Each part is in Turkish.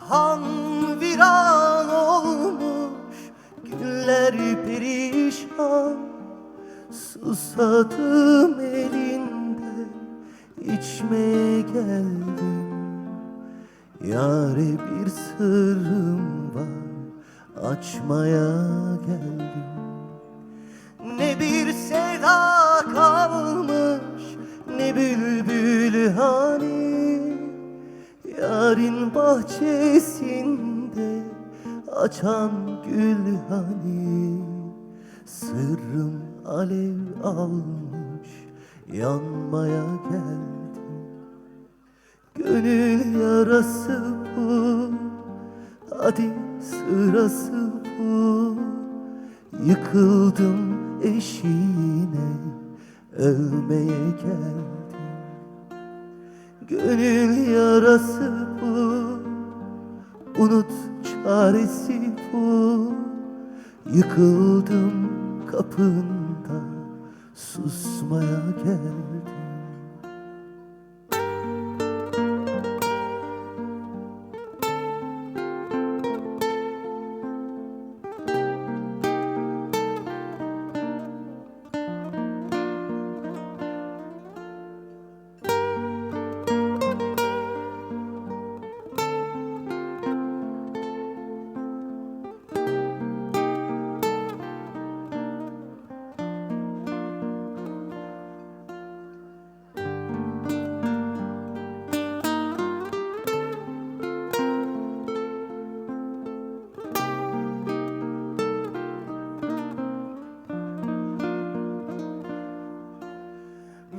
Han viran olmuş, günler perişan. Susadım elinde, içmeye geldim. Yâre bir sırrım var, açmaya geldim. Ne bir sevda kalmış, ne bülbül hani, yarın bahçesinde açan gül hani. Sırrım alev almış, yanmaya geldim. Gönül yarası bu, hadi sırası bu. Yıkıldım eşiğine, ölmeye geldim. Gönül yarası bu, unut çaresi bu. Yıkıldım kapında, susmaya geldim.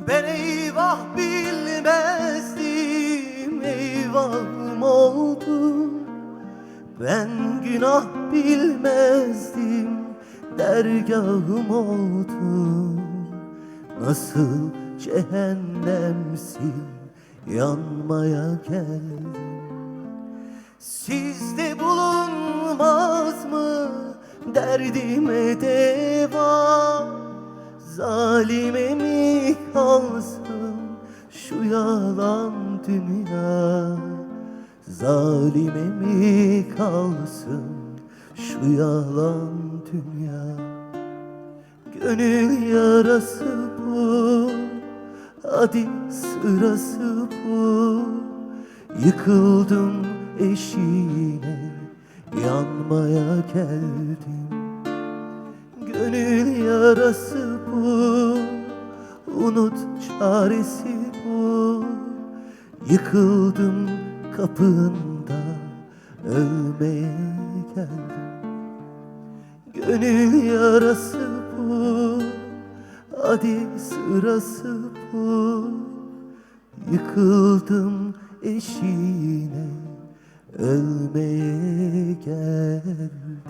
Ben eyvah bilmezdim, eyvahım oldum. Ben günah bilmezdim, dergahım oldum. Nasıl cehennemsin, yanmaya geldim. Sizde bulunmaz mı derdime deva? Zalime mi kalsın şu yalan dünya? Zalime mi kalsın şu yalan dünya? Gönül yarası bu, hadi sırası bu. Yıkıldım eşiğine, yanmaya geldim. Gönül yarası bu, unut çaresi bu. Yıkıldım kapında, ölmeye geldim. Gönül yarası bu, hadi sırası bu. Yıkıldım eşiğine, ölmeye geldim.